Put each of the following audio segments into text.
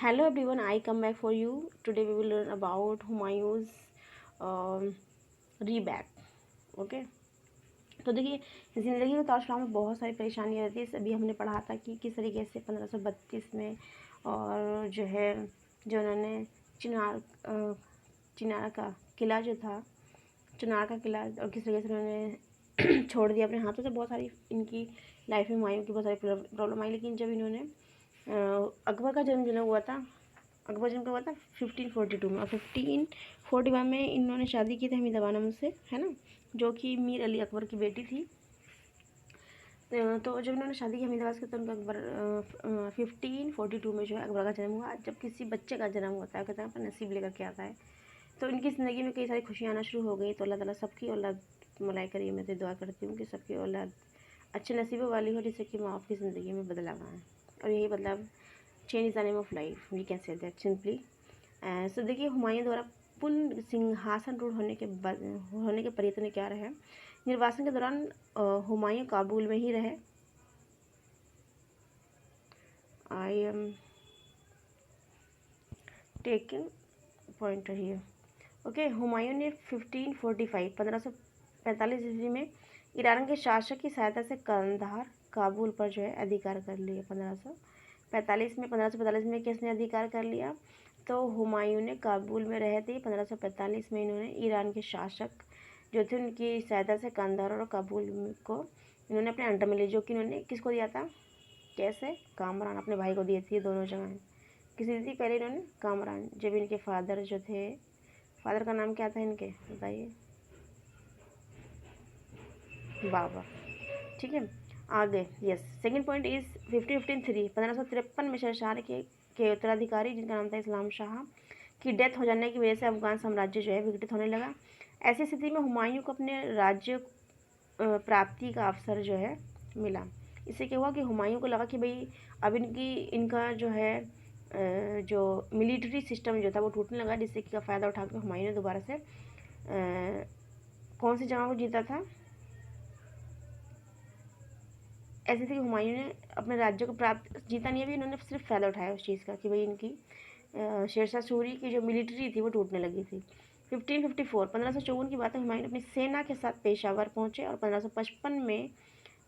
Hello everyone, I come back for you. Today we will learn about Humayun's रीबैक. Okay. तो देखिए, ज़िंदगी में उतार चढ़ाव में बहुत सारी परेशानियाँ रहती है. अभी हमने पढ़ा था कि किस तरीके से 1532 में और जो है जो उन्होंने चिनार का किला जो था, चिनार का किला, और किस तरीके से उन्होंने छोड़ दिया अपने हाथों से. बहुत सारी इनकी लाइफ में हुमायूं की बहुत सारी प्रॉब्लम आई. लेकिन जब इन्होंने अकबर का जन्म जो हुआ था, अकबर जन्म का हुआ था 1542 में, और 1541 में इन्होंने शादी की थी हमीदा बानम से, है ना, जो कि मीर अली अकबर की बेटी थी. तो जब इन्होंने शादी की हमीदा से, तो उनका अकबर 1542 में जो है अकबर का जन्म हुआ. जब किसी बच्चे का जन्म होता है, कहते हैं अपना नसीब लेकर के आता है, तो इनकी ज़िंदगी में कई सारी खुशियाँ आना शुरू हो गई. तो अल्लाह ताला सबकी औलाद मलाई करिए. मैं तो दुआ करती हूँ कि सबकी औलाद अच्छे नसीबों वाली हो, जिससे कि माँ बाप की ज़िंदगी में बदलाव आए. और यही बदलाव change is the name of life, we can say that simply. So देखिए, हुमायूं द्वारा पुनः सिंहासन रूढ़ होने के प्रयत्न क्या रहे. निर्वासन के दौरान हुमायूं काबुल में ही रहे. आई एम टेकिंग पॉइंट रही है. ओके. हुमायूं ने 1545 ईस्वी में ईरान के शासक की सहायता से कंधार, काबुल पर जो है अधिकार कर लिया. 1545 में किसने अधिकार कर लिया? तो हुमायूं ने काबुल में रहे थे. 1545 में इन्होंने ईरान के शासक जो थे उनकी सहायता से कंधार और काबुल को इन्होंने अपने अंडर में लिया. जो कि इन्होंने किसको दिया था? कैसे? कामरान, अपने भाई को दी थी. दोनों जगह किसी दी थी पहले इन्होंने? कामरान. जब इनके फादर जो थे, फादर का नाम क्या था इनके, बताइए? बाबर. ठीक है, आगे. यस, सेकंड पॉइंट इज 1553 में शहरशाह के उत्तराधिकारी, जिनका नाम था इस्लाम शाह, की डेथ हो जाने की वजह से अफगान साम्राज्य जो है विघटित होने लगा. ऐसी स्थिति में हुमायूं को अपने राज्य प्राप्ति का अवसर जो है मिला. इससे क्या हुआ कि हुमायूं को लगा कि भाई अब इनका जो है जो मिलिट्री सिस्टम जो था वो टूटने लगा. जिससे कि का फ़ायदा उठाकर हुमायूं ने दोबारा से कौन सी जगह को जीता था? ऐसे थे कि हुमायूं ने अपने राज्य को प्राप्त जीता नहीं है भी, इन्होंने सिर्फ फ़ायदा उठाया उस चीज़ का कि भाई इनकी शेरशाह सूरी की जो मिलिट्री थी वो टूटने लगी थी. 1554 की बात है. हुमायूं अपनी सेना के साथ पेशावर पहुंचे और 1555 में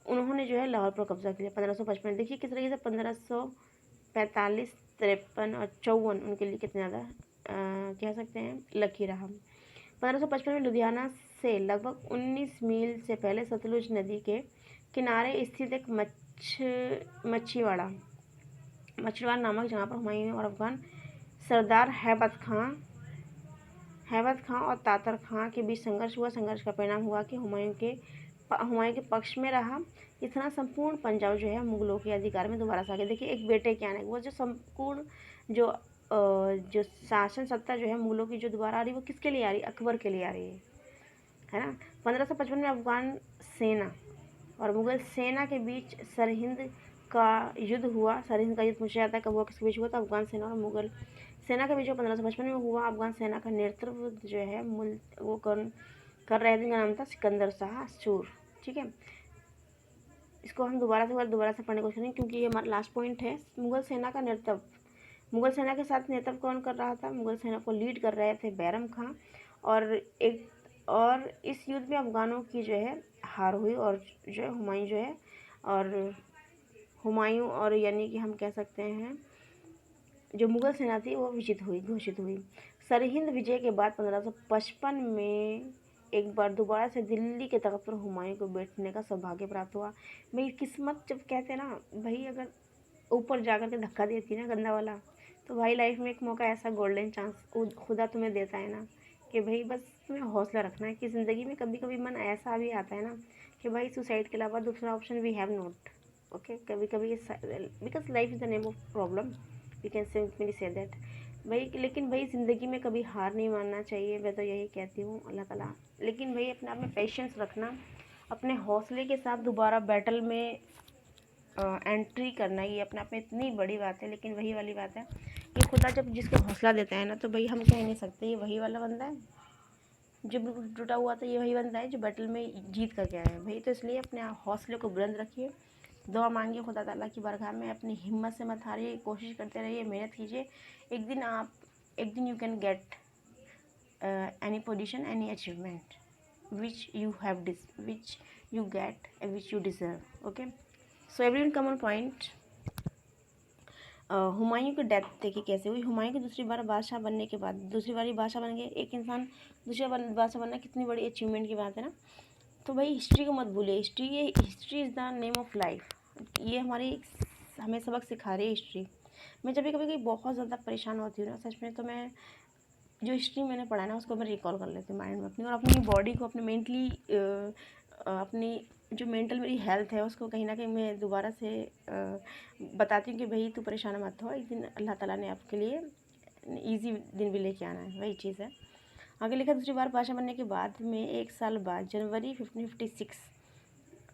उन्होंने जो है लाहौर पर कब्जा किया. 1555. देखिए किस तरीके से 1545, 53 और 54 उनके लिए कितने ज़्यादा कह सकते हैं लकी रहा. 1555 में लुधियाना से लगभग 19 मील से पहले सतलुज नदी के किनारे स्थित एक मच्छीवाड़ा नामक जगह पर हुमायूं और अफगान सरदार हैबत खां और तातर खां के बीच संघर्ष हुआ. संघर्ष का परिणाम हुआ कि हुमायूं के पक्ष में रहा. इतना संपूर्ण पंजाब जो है मुगलों के अधिकार में दोबारा से आ गया. देखिए, एक बेटे के आने वो जो संपूर्ण जो शासन सत्ता जो है मुगलों की जो दोबारा आ रही, वो किसके लिए आ रही? अकबर के लिए आ रही है ना. 1555 में अफगान सेना और मुगल सेना के बीच सरहिंद का युद्ध हुआ. सरहिंद का युद्ध पूछा जाता है कब हुआ, किसके बीच हुआ? था अफगान सेना और मुगल सेना के बीच 1555 में हुआ. अफगान सेना का नेतृत्व जो है वो कर रहे थे, जिनका नाम था सिकंदर शाह सूर. ठीक है, इसको हम दोबारा से पढ़ने की कोशिश करेंगे क्योंकि ये हमारा लास्ट पॉइंट है. मुगल सेना का नेतृत्व, मुगल सेना के साथ नेतृत्व कौन कर रहा था? मुगल सेना को लीड कर रहे थे बैरम खां. और इस युद्ध में अफगानों की जो है हार हुई और जो है हुमायूं और यानी कि हम कह सकते हैं जो मुगल सेना थी वो घोषित हुई. सरहिंद विजय के बाद 1555 में एक बार दोबारा से दिल्ली के तख्त पर हुमायूं को बैठने का सौभाग्य प्राप्त हुआ. मेरी किस्मत, जब कहते हैं ना भाई, अगर ऊपर जाकर के धक्का देती है ना गंदा वाला, तो भाई लाइफ में एक मौका ऐसा गोल्डन चांस खुदा तुम्हें देता है ना कि भाई बस तुम्हें हौसला रखना है. कि ज़िंदगी में कभी कभी मन ऐसा भी आता है ना कि भाई सुसाइड के अलावा दूसरा option we have not. Okay, कभी कभी because life is the name of problem, we can simply say that भाई. लेकिन भाई ज़िंदगी में कभी हार नहीं मानना चाहिए, मैं तो यही कहती हूँ अल्लाह ताला. लेकिन भाई अपने आप में पेशेंस रखना, अपने हौसले के साथ दोबारा बैटल में एंट्री करना, ये अपने आप में इतनी बड़ी बात है. लेकिन वही वाली बात है कि खुदा जब जिसको हौसला देता है ना, तो भाई हम कह नहीं सकते ये वही वाला बंदा है जो बिल्कुल टूटा हुआ था, ये वही बंदा है जो बैटल में जीत कर गया है भाई. तो इसलिए अपने हौसले को बुलंद रखिए, दुआ मांगिए खुदा ताला की बारगाह में, अपनी हिम्मत से मत हारिए, कोशिश करते रहिए, मेहनत कीजिए। एक दिन you can get any position, any achievement which you get and which you deserve. Okay, so everyone come on point. Humayun की डेथ देखिए कैसे हुई। हुमायूं की दूसरी बार बादशाह बनने के बाद, दूसरी बार बादशाह बन गए। एक इंसान दूसरी बार बादशाह बनना कितनी बड़ी अचीवमेंट की बात है ना। तो भाई हिस्ट्री को मत भूलिए। History is the name of life. ये हमें सबक सिखा रही है हिस्ट्री। मैं जब भी कभी बहुत ज़्यादा परेशान होती हूँ ना सच में, तो मैं जो हिस्ट्री मैंने पढ़ा ना उसको मैं रिकॉल कर लेती हूँ माइंड में अपनी, और अपनी बॉडी को, अपने मेंटली, अपनी जो मेंटल मेरी हेल्थ है उसको कहीं ना कहीं मैं दोबारा से बताती हूँ कि भाई तू परेशान मत हो, एक दिन अल्लाह ताला ने आपके लिए ईजी दिन भी लेके आना है। वही चीज़ है। आगे लिखा, दूसरी बार बादशाह बनने के बाद में 1 साल बाद जनवरी 1556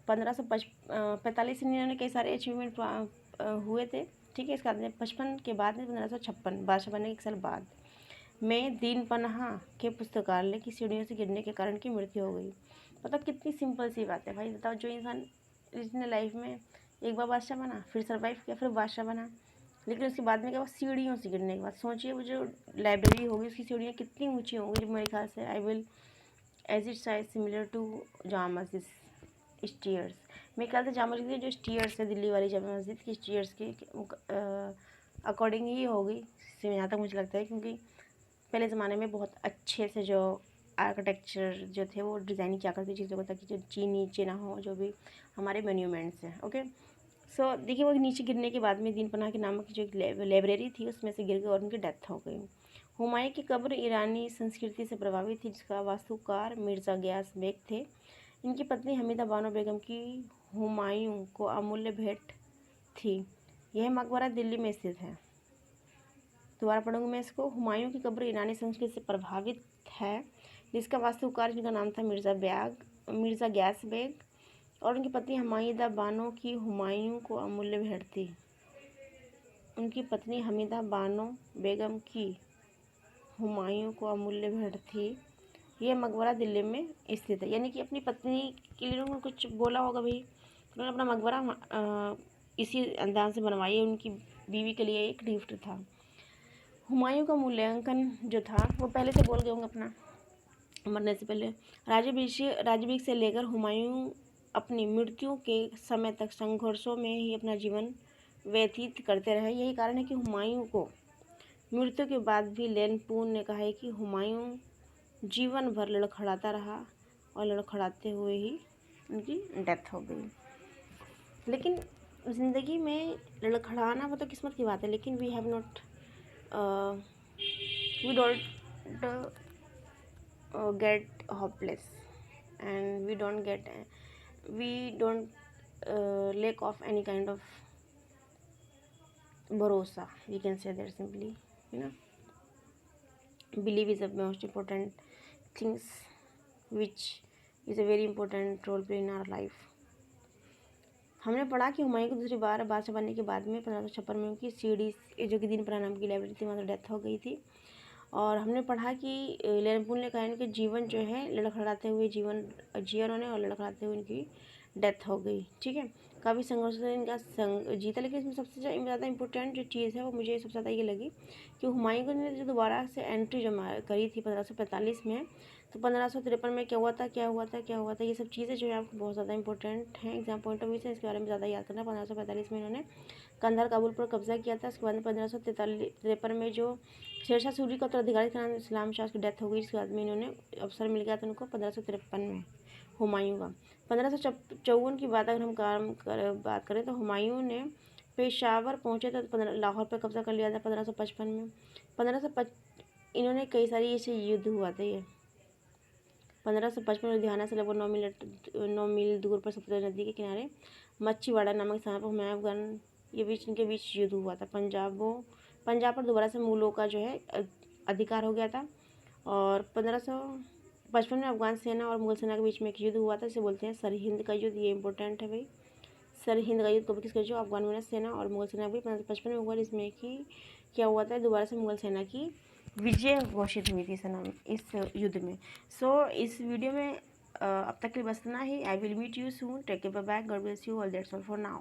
1545 में इन्होंने कई सारे अचीवमेंट हुए थे। ठीक है, इसके बाद में 55 के बाद में 1556 बादशाह बनने के 1 साल बाद में दीन पनाह के पुस्तकालय की सीढ़ियों से गिरने के कारण की मृत्यु हो गई। मतलब कितनी सिंपल सी बात है भाई। बताओ, जो इंसान जिसने लाइफ में एक बार बादशाह बना, फिर सर्वाइव किया, फिर बादशाह बना, लेकिन उसके बाद में क्या हुआ, सीढ़ियों से गिरने के बाद। सोचिए वो जो लाइब्रेरी होगी उसकी सीढ़ियाँ कितनी ऊंची होंगी। मेरे ख्याल से I will as it size similar to Jama Masjid stairs. मेरे ख्याल से जामा मस्जिद जो स्टेयर्स है दिल्ली वाली जामा मस्जिद की स्टेयर्स की अकॉर्डिंग ही होगी, यहाँ तक मुझे लगता है। क्योंकि पहले ज़माने में बहुत अच्छे से जो आर्किटेक्चर जो थे वो डिज़ाइन किया करती चीज़ों को, ताकि जो नीचे ना हो जो भी हमारे मोन्यूमेंट्स हैं। ओके, सो देखिए वो नीचे गिरने के बाद में दीन पनाह के नामक जो लाइब्रेरी थी उसमें से गिर गई और उनकी डेथ हो गई। हुमायूं की कब्र ईरानी संस्कृति से प्रभावित थी, जिसका वास्तुकार मिर्ज़ा गयास बेग थे। इनकी पत्नी हमीदा बानो बेगम की हुमायूं को अमूल्य भेंट थी। यह मकबरा दिल्ली में स्थित है। दोबारा पढ़ूंगी मैं इसको। हुमायूं की कब्र ईरानी संस्कृति से प्रभावित है, जिसका वास्तुकार जिनका नाम था मिर्ज़ा गयास बेग, और उनकी पत्नी हमीदा बानो की हुमायूं को अमूल्य भेंट थी। उनकी पत्नी हमीदा बानो बेगम की हुमायूं को अमूल्य भेंट थी। यह मकबरा दिल्ली में स्थित है। यानी कि अपनी पत्नी के लिए उन्होंने कुछ बोला होगा भाई, उन्होंने अपना मकबरा इसी अंदाज से बनवाई। उनकी बीवी के लिए एक गिफ्ट था। हुमायूं का मूल्यांकन जो था वो पहले से बोल गए होंगे अपना मरने से पहले। राज्याभिषेक से लेकर हुमायूं अपनी मृत्यु के समय तक संघर्षों में ही अपना जीवन व्यतीत करते रहे। यही कारण है कि हुमायूं को मृत्यु के बाद भी लेन पून ने कहा है कि हुमायूं जीवन भर लड़खड़ाता रहा, और लड़खड़ाते हुए ही उनकी डेथ हो गई। लेकिन ज़िंदगी में लड़खड़ाना वो तो किस्मत की बात है, लेकिन we don't get hopeless, and we don't lack of any kind of bharosa, we can say that simply. Belief is the most important things which is a very important role play in our life. हमने पढ़ा कि हुमायूं की दूसरी बार बादशाह बनने के बाद में 1556 में उनकी सीढ़ी जो कि दीन पनाह नाम की लाइब्रेरी थी वहाँ डेथ हो गई थी। और हमने पढ़ा कि लेनपूल ने कहा इनके जीवन जो है लड़खड़ाते हुए जिया उन्होंने, और लड़खड़ाते हुए इनकी डेथ हो गई। ठीक है, काफ़ी संघर्ष से इनका जीता। लेकिन इसमें सबसे ज़्यादा इंपॉर्टेंट जो चीज़ है वो मुझे सबसे ज़्यादा ये लगी कि हुमायूं ने जो दोबारा से एंट्री जमा करी थी 1545 में, तो 1553 में क्या हुआ था, ये सब चीज़ें जो है आपको बहुत ज़्यादा इंपॉर्टेंट हैं एग्जाम पॉइंट ऑफ व्यू से, इसके बारे में ज़्यादा याद करना। 1545 में इन्होंने कंधार काबुल पर कब्जा किया था। उसके बाद में 1553 में जो शेरशाह सूरी का उत्तराधिकारी का नाम इस्लाम शाह की डेथ हो गई। इसके बाद में इन्होंने अवसर मिल गया था उनको 1553 में हुमायूं का। 1554 की बात अगर हम बात करें तो हुमायूं ने पेशावर पहुंचे तो लाहौर पर कब्जा कर लिया था 1555 में। 1555 इन्होंने कई सारी ऐसे युद्ध हुआ था। ये 1555 में लुधियाना से लगभग 9 मील दूर पर सतलुज नदी के किनारे मच्छीवाड़ा नामक स्थान पर हुमायूं अफगान इनके बीच युद्ध हुआ था। पंजाब पर दोबारा से मुगलों का जो है अधिकार हो गया था। और 1555 में अफगान सेना और मुगल सेना के बीच में एक युद्ध हुआ था, इसे बोलते हैं सरहिंद का युद्ध। ये इंपॉर्टेंट है भाई, सरहिंद का युद्ध कब किसका जो अफगान सेना और मुगल सेना भी 1555 में हुआ। इसमें कि क्या हुआ था, दोबारा से मुगल सेना की विजय घोषित हुई थी इस युद्ध में। सो इस वीडियो में अब तक के लिए बस इतना ही। I will meet you soon, take care, bye bye, God bless you all, that's all for now.